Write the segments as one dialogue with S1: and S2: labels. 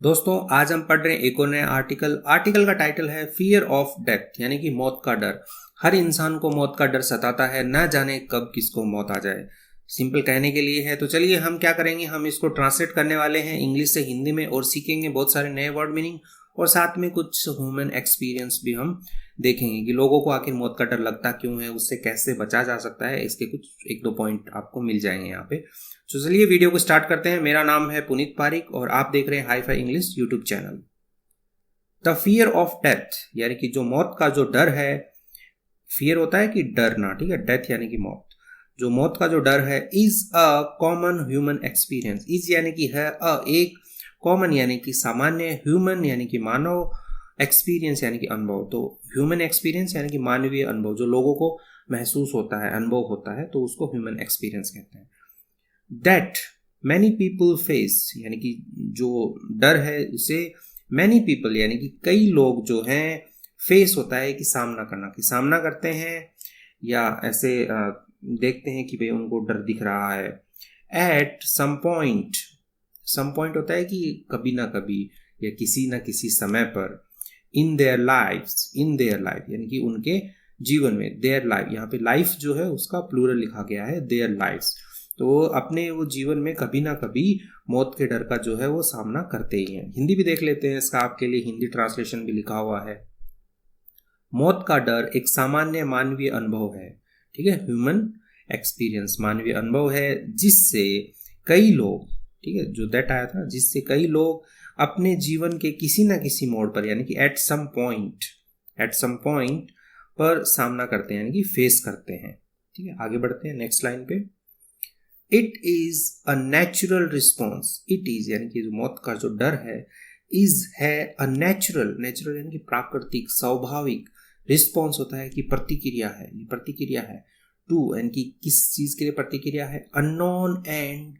S1: दोस्तों आज हम पढ़ रहे हैं एक और नया आर्टिकल का टाइटल है फियर ऑफ डेथ यानी कि मौत का डर। हर इंसान को मौत का डर सताता है, ना जाने कब किसको मौत आ जाए। सिंपल कहने के लिए है तो चलिए हम क्या करेंगे, हम इसको ट्रांसलेट करने वाले हैं इंग्लिश से हिंदी में और सीखेंगे बहुत सारे नए वर्ड मीनिंग और साथ में कुछ ह्यूमन एक्सपीरियंस भी हम देखेंगे कि लोगों को आखिर मौत का डर लगता क्यों है, उससे कैसे बचा जा सकता है। इसके कुछ एक दो पॉइंट आपको मिल जाएंगे यहाँ पे। तो चलिए वीडियो को स्टार्ट करते हैं। मेरा नाम है पुनीत पारिक और आप देख रहे हैं hi fi English YouTube channel. The fear of death यानी कि जो मौत का जो डर है, फियर होता है कि डरना, ठीक है, डेथ यानी कि मौत। जो मौत का जो डर है is a common human experience. Is यानी कि है, एक, कॉमन यानी कि सामान्य, ह्यूमन यानी कि मानव, एक्सपीरियंस यानी कि अनुभव। तो ह्यूमन एक्सपीरियंस यानी कि मानवीय अनुभव, जो लोगों को महसूस होता है, अनुभव होता है, तो उसको ह्यूमन एक्सपीरियंस कहते हैं। दैट मैनी पीपल फेस यानी कि जो डर है उसे मैनी पीपल यानी कि कई लोग जो हैं, फेस होता है कि सामना करना, कि सामना करते हैं या ऐसे देखते हैं कि भाई उनको डर दिख रहा है। एट सम पॉइंट होता है कि कभी ना कभी या किसी ना किसी समय पर। इन देयर लाइफ यानी कि उनके जीवन में, देयर लाइफ, यहाँ पे लाइफ जो है उसका प्लूरल लिखा गया है, देयर लाइफ्स। तो अपने वो जीवन में कभी ना कभी मौत के डर का जो है वो सामना करते ही हैं। हिंदी भी देख लेते हैं, इसका आपके लिए हिंदी ट्रांसलेशन भी लिखा हुआ है। मौत का डर एक सामान्य मानवीय अनुभव है, ठीक है, ह्यूमन एक्सपीरियंस, मानवीय अनुभव है जिससे कई लोग, ठीक है, जो दैट आया था, जिससे कई लोग अपने जीवन के किसी ना किसी मोड़ पर यानी कि एट सम पॉइंट पर सामना करते हैं यानी कि फेस करते हैं। ठीक है, आगे बढ़ते हैं नेक्स्ट लाइन पे। It is a natural response. It is यानी कि जो मौत का जो डर है, इज है अ नेचुरल यानी कि प्राकृतिक, स्वाभाविक, रिस्पॉन्स होता है कि प्रतिक्रिया है, ये प्रतिक्रिया है। टू यानी कि किस चीज के लिए प्रतिक्रिया है, unknown and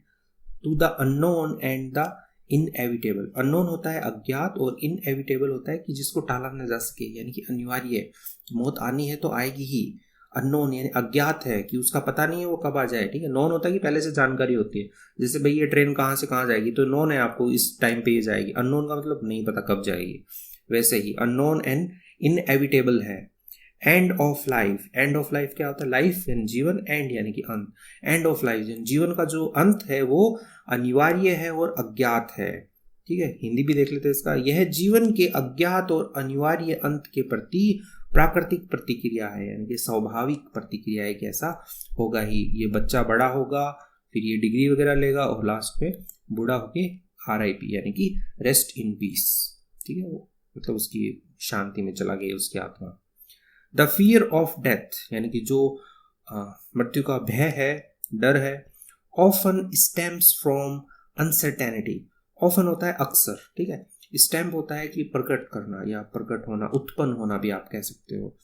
S1: to the unknown and the inevitable. Unknown होता है अज्ञात और इनएविटेबल होता है कि जिसको टाला न जा सके, यानी कि अनिवार्य है, मौत आनी है तो आएगी ही। अननोन यानी अज्ञात है कि उसका पता नहीं है वो कब आ जाए, ठीक है। नोन होता है कि पहले से जानकारी होती है, जैसे भाई ये ट्रेन कहाँ से कहाँ जाएगी तो नोन है आपको इस टाइम पे ये जाएगी। अननोन का मतलब नहीं पता कब जाएगी। वैसे ही अननोन एंड इनएविटेबल है। एंड ऑफ लाइफ क्या होता है, लाइफ यानी जीवन, एंड यानी कि अंत। एंड ऑफ लाइफ यानी जीवन का जो अंत है वो अनिवार्य है और अज्ञात है, ठीक है। हिंदी भी देख लेते हैं इसका। यह जीवन के अज्ञात और अनिवार्य अंत के प्रति प्राकृतिक प्रतिक्रिया है, यानी कि स्वाभाविक प्रतिक्रिया है कि ऐसा होगा ही। ये बच्चा बड़ा होगा, फिर ये डिग्री वगैरह लेगा और लास्ट में बूढ़ा होके RIP यानी कि रेस्ट इन पीस, ठीक है, वो मतलब उसकी शांति में चला गया उसकी आत्मा। द फियर ऑफ डेथ यानी कि जो मृत्यु का भय है, डर है। Often stems from uncertainty. Often होता है अक्सर, ठीक है। स्टैम्प होता है कि प्रकट करना या प्रकट होना, उत्पन्न होना भी आप कह सकते हो।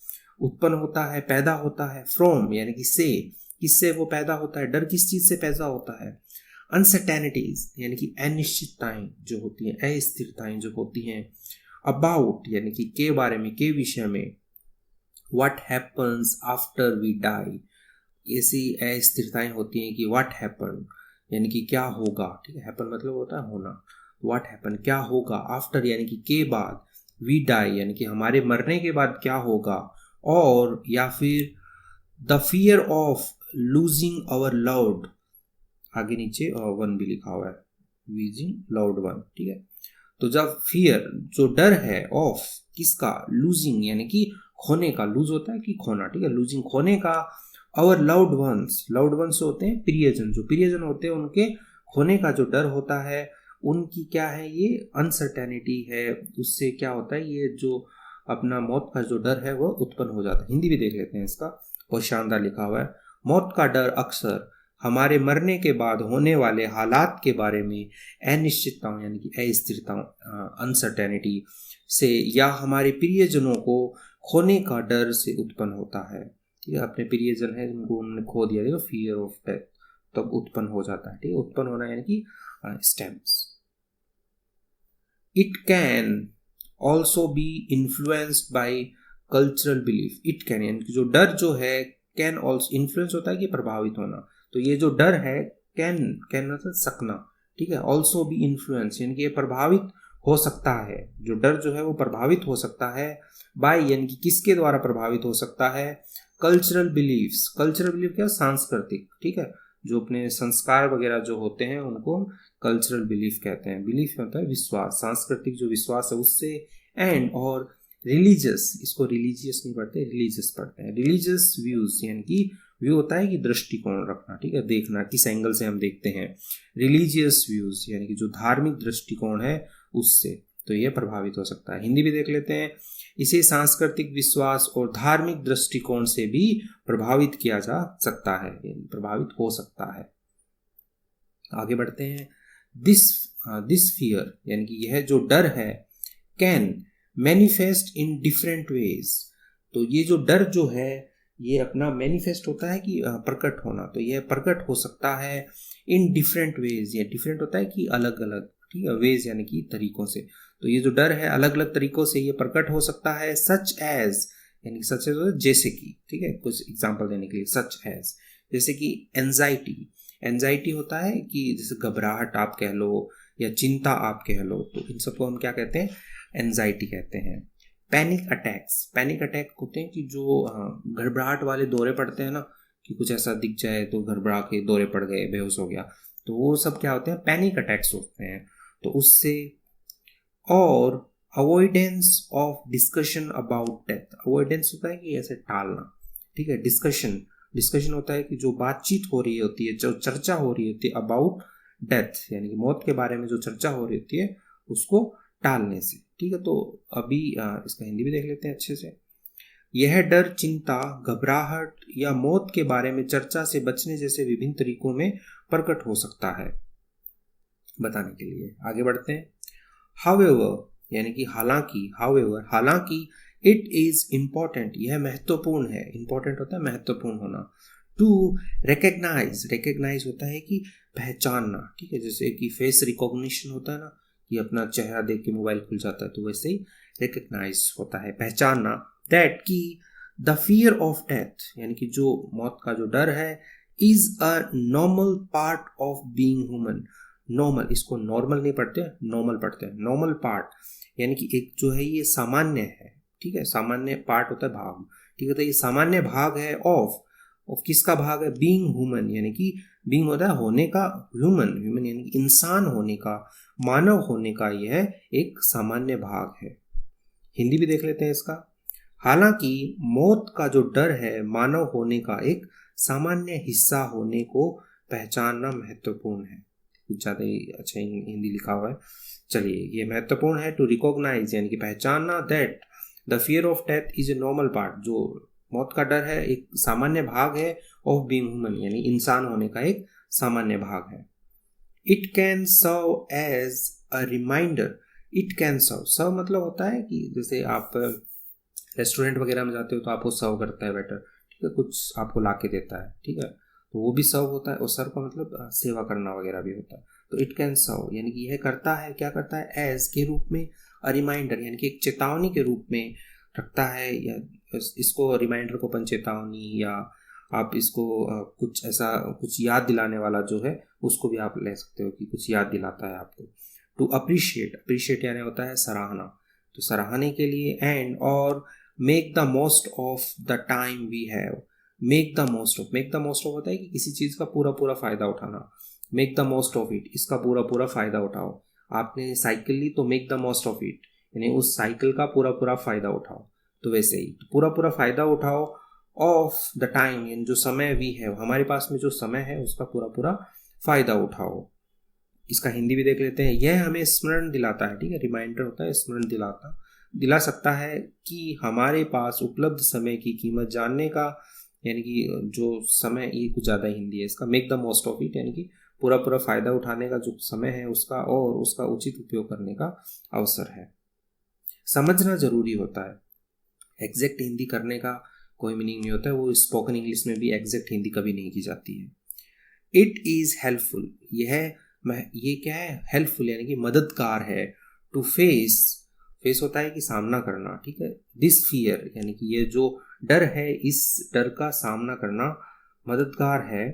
S1: उत्पन्न होता है, पैदा होता है। फ्रॉम यानी कि से, किससे वो पैदा होता है, डर किस चीज से पैदा होता है। अनसर्टेनिटीज यानी कि अनिश्चितताएं जो होती हैं, अस्थिरताएं जो होती हैं। अबाउट यानी कि के बारे में, के विषय में। What happens after we die, ऐसी अस्थिरताएं होती हैं कि व्हाट हैपन यानी कि क्या होगा, ठीक है। हैपन मतलब होता है होना। व्हाट हैपन क्या होगा, आफ्टर यानी कि के बाद, वी डाई यानी कि हमारे मरने के बाद क्या होगा, और या फिर the fear of losing our loved, आगे नीचे वन भी लिखा हुआ है, लूजिंग लव्ड वन, ठीक है। तो जब फियर जो डर है ऑफ किसका, लूजिंग यानी कि खोने का, लूज होता है कि खोना, ठीक है, लूजिंग खोने का। और लव्ड वंस होते हैं प्रियजन, जो प्रियजन होते हैं उनके खोने का जो डर होता है, उनकी क्या है, ये अनसर्टेनिटी है। उससे क्या होता है, ये जो अपना मौत का जो डर है वो उत्पन्न हो जाता है। हिंदी भी देख लेते हैं इसका, बहुत शानदार लिखा हुआ है। मौत का डर अक्सर हमारे मरने के बाद होने वाले हालात के बारे में अनिश्चितताओं यानी कि अस्थिरताओं, अनसर्टेनिटी से, या हमारे प्रियजनों को खोने का डर से उत्पन्न होता है, ठीक है। अपने प्रियजन है जिनको उन्होंने खो दिया, देखो फियर ऑफ डेथ तब उत्पन्न हो जाता है, ठीक है। उत्पन्न होना यानी कि stems. It can also be influenced by cultural belief. It can यानी कि जो डर जो है, कैन ऑल्सो, इन्फ्लुएंस होता है कि प्रभावित होना, तो ये जो डर है कैन मतलब सकना, ठीक है। ऑल्सो बी इन्फ्लुएंस यानी कि ये प्रभावित हो सकता है, जो डर जो है वो प्रभावित हो सकता है बाय यानी कि किसके द्वारा प्रभावित हो सकता है, कल्चरल बिलीफ्स। कल्चरल बिलीफ क्या, सांस्कृतिक, ठीक है, जो अपने संस्कार वगैरह जो होते हैं उनको कल्चरल बिलीफ कहते हैं। बिलीफ होता है विश्वास, सांस्कृतिक जो विश्वास है उससे, एंड और रिलीजियस, इसको रिलीजियस नहीं पढ़ते, रिलीजियस पढ़ते हैं, रिलीजियस व्यूज यानी कि व्यू होता है कि दृष्टिकोण रखना, ठीक है, देखना किस एंगल से हम देखते हैं, रिलीजियस व्यूज यानी कि जो धार्मिक दृष्टिकोण है उससे, तो यह प्रभावित हो सकता है। हिंदी भी देख लेते हैं, इसे सांस्कृतिक विश्वास और धार्मिक दृष्टिकोण से भी प्रभावित किया जा सकता है, प्रभावित हो सकता है। आगे बढ़ते हैं, दिस फियर यानी कि यह जो डर है, can manifest in different ways, तो ये जो डर जो है ये अपना मैनिफेस्ट होता है कि प्रकट होना, तो यह प्रकट हो सकता है इन डिफरेंट वेज, ये डिफरेंट होता है कि अलग अलग, ठीक है, वेज यानी कि तरीकों से, तो ये जो डर है अलग अलग तरीकों से ये प्रकट हो सकता है। सच एज यानी कि सच एज जैसे कि, ठीक है, कुछ एग्जांपल देने के लिए, सच एज जैसे कि एंजाइटी, एंजाइटी होता है कि जैसे घबराहट आप कह लो या चिंता आप कह लो, तो इन सबको हम क्या कहते हैं, एंजाइटी कहते हैं। पैनिक अटैक्स, पैनिक अटैक होते हैं कि जो घबराहट वाले दौरे पड़ते हैं ना, कि कुछ ऐसा दिख जाए तो घबरा के दौरे पड़ गए, बेहोश हो गया, तो वो सब क्या होते हैं, पैनिक अटैक्स होते हैं, तो उससे। और avoidance of discussion about death, avoidance होता है कि ऐसे टालना, ठीक है, डिस्कशन, डिस्कशन होता है कि जो बातचीत हो रही होती है, जो चर्चा हो रही होती है अबाउट डेथ यानी कि मौत के बारे में जो चर्चा हो रही होती है उसको टालने से, ठीक है। तो अभी इसका हिंदी भी देख लेते हैं अच्छे से। यह डर, चिंता, घबराहट या मौत के बारे में चर्चा से बचने जैसे विभिन्न तरीकों में प्रकट हो सकता है, बताने के लिए। आगे बढ़ते हैं। हाउएवर यानी कि हालांकि, हाउएवर हालांकि, इट इज इम्पॉर्टेंट यह महत्वपूर्ण है, इम्पॉर्टेंट होता है महत्वपूर्ण होना। टू रिकग्नाइज, रिकग्नाइज होता है कि पहचानना, ठीक है, जैसे कि फेस रिकॉग्निशन होता है ना, कि अपना चेहरा देख के मोबाइल खुल जाता है, तो वैसे ही रिकग्नाइज होता है पहचानना। दैट की द फियर ऑफ डेथ यानी कि जो मौत का जो डर है, is a normal part of being human. Normal, इसको नॉर्मल नहीं पढ़ते, नॉर्मल पढ़ते हैं, नॉर्मल पार्ट यानी कि एक जो है ये सामान्य है, ठीक है, सामान्य पार्ट होता है भाग, ठीक है, तो ये सामान्य भाग है ऑफ किसका भाग है, बीइंग ह्यूमन यानी कि बीइंग होता है होने का, ह्यूमन, ह्यूमन यानी कि इंसान होने का, मानव होने का, यह एक सामान्य भाग है। हिंदी भी देख लेते हैं इसका। हालांकि मौत का जो डर है मानव होने का एक सामान्य हिस्सा होने को पहचानना महत्वपूर्ण है। कुछ ज़्यादा ही अच्छा हिंदी लिखा हुआ है, चलिए, ये महत्वपूर्ण है। टू रिकॉग्नाइज यानी कि पहचानना, that the fear of death is a normal part, जो मौत का डर है एक सामान्य भाग है, ऑफ बीइंग ह्यूमन यानी इंसान होने का एक सामान्य भाग है। It can serve as a reminder, it can serve, serve मतलब होता है कि जैसे आप रेस्टोरेंट वगैरह में जाते हो तो आपको सर्व करता है वेटर, ठीक है, कुछ आपको ला के देता है, ठीक है, तो वो भी सर्व होता है, और सर्व का मतलब सेवा करना वगैरह भी होता है। तो इट कैन सर्व यानी कि यह करता है, क्या करता है, एज के रूप में, अ रिमाइंडर यानी कि एक चेतावनी के रूप में रखता है, या इसको रिमाइंडर को अपन चेतावनी, या आप इसको कुछ ऐसा कुछ याद दिलाने वाला जो है उसको भी आप ले सकते हो कि कुछ याद दिलाता है आपको। टू अप्रिशिएट, अप्रिशिएट यानी होता है सराहना, तो सराहने के लिए। एंड और make the most of the time we have, make the most of, make the most of होता है कि किसी चीज़ का पूरा पूरा फ़ायदा उठाना, make the most of it, इसका पूरा पूरा फ़ायदा उठाओ। आपने साइकिल ली तो make the most of it यानी उस साइकिल का पूरा पूरा फ़ायदा उठाओ, तो वैसे ही पूरा पूरा फ़ायदा उठाओ ऑफ द टाइम यानी जो समय वी है, हमारे पास में जो समय है उसका पूरा पूरा फ़ायदा उठाओ। इसका हिंदी भी देख लेते हैं। यह हमें स्मरण दिलाता है, ठीक है, रिमाइंडर होता है, स्मरण दिला सकता है कि हमारे पास उपलब्ध समय की कीमत जानने का, यानी कि जो समय, ये कुछ ज़्यादा हिंदी है इसका, make the most of it यानी कि पूरा पूरा फ़ायदा उठाने का जो समय है उसका, और उसका उचित उपयोग करने का अवसर है। समझना जरूरी होता है, एग्जैक्ट हिंदी करने का कोई मीनिंग नहीं होता है, वो स्पोकन इंग्लिश में भी एग्जैक्ट हिंदी कभी नहीं की जाती है। इट इज़ हेल्पफुल, ये क्या है, हेल्पफुल यानी कि मददगार है। टू फेस, फेस होता है कि सामना करना, ठीक है, दिस फियर यानी कि ये जो डर है, इस डर का सामना करना मददगार है।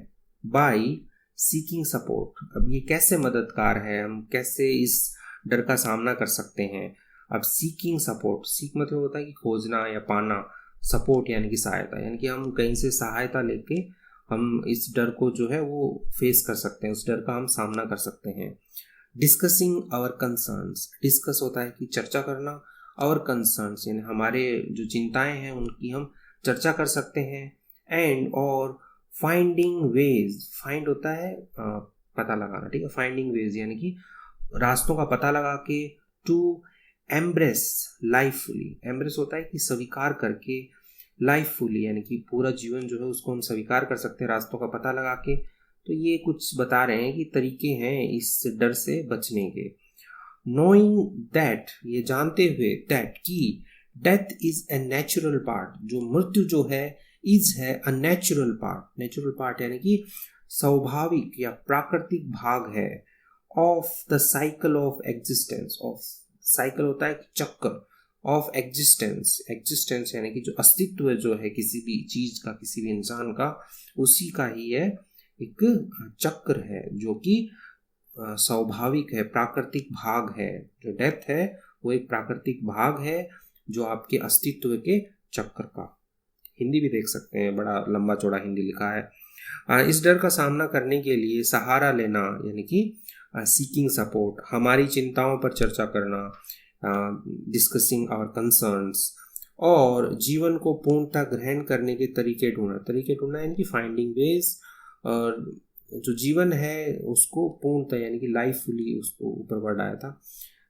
S1: बाय सीकिंग सपोर्ट, अब ये कैसे मददगार है, हम कैसे इस डर का सामना कर सकते हैं। अब सीकिंग सपोर्ट, सीक मतलब होता है कि खोजना या पाना, सपोर्ट यानी कि सहायता, यानी कि हम कहीं से सहायता लेके हम इस डर को जो है वो फेस कर सकते हैं, उस डर का हम सामना कर सकते हैं। डिस्कसिंग आवर कंसर्न्स, डिस्कस होता है कि चर्चा करना, आवर कंसर्न्स यानी हमारे जो चिंताएं हैं उनकी हम चर्चा कर सकते हैं। एंड और फाइंडिंग वेज, फाइंड होता है पता लगाना, ठीक है, फाइंडिंग वेज यानी कि रास्तों का पता लगा के, टू एम्ब्रेस लाइफुली, एम्ब्रेस होता है कि स्वीकार करके, लाइफुली यानी कि पूरा जीवन जो है उसको हम स्वीकार कर सकते हैं रास्तों का पता लगा के। तो ये कुछ बता रहे हैं कि तरीके हैं इस डर से बचने के। नोइंग दैट, ये जानते हुए, दैट की death is a natural part, जो मृत्यु जो है इज है a natural part, natural part यानी कि स्वाभाविक या प्राकृतिक भाग है, of the cycle of existence, of cycle होता है चक्कर, ऑफ एग्जिस्टेंस, एग्जिस्टेंस यानी कि जो अस्तित्व जो है किसी भी चीज का, किसी भी इंसान का, उसी का ही है एक चक्र है जो कि स्वाभाविक है, प्राकृतिक भाग है। जो डेथ है वो एक प्राकृतिक भाग है जो आपके अस्तित्व के चक्र का, हिंदी भी देख सकते हैं, बड़ा लंबा चौड़ा हिंदी लिखा है। इस डर का सामना करने के लिए सहारा लेना यानी कि सीकिंग सपोर्ट, हमारी चिंताओं पर चर्चा करना, डिस्कसिंग आवर कंसर्न्स, और जीवन को पूर्णतः ग्रहण करने के तरीके ढूंढना, तरीके ढूंढना यानी कि फाइंडिंग वेज, और जो जीवन है उसको पूर्णतः यानी कि लाइफुली उसको ऊपर बढ़ाया था,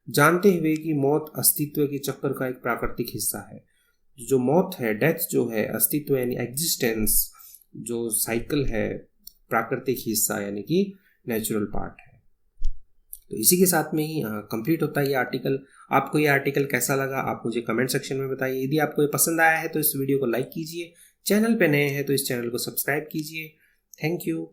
S1: जानते हुए कि मौत अस्तित्व के चक्र का एक प्राकृतिक हिस्सा है। जो मौत है, डेथ जो है, अस्तित्व यानी एग्जिस्टेंस, जो साइकिल है, प्राकृतिक हिस्सा यानी कि नेचुरल पार्ट है। तो इसी के साथ में ही कंप्लीट होता है ये आर्टिकल। आपको ये आर्टिकल कैसा लगा आप मुझे कमेंट सेक्शन में बताइए। यदि आपको ये पसंद आया है तो इस वीडियो को लाइक कीजिए, चैनल पे नए हैं तो इस चैनल को सब्सक्राइब कीजिए। Thank you.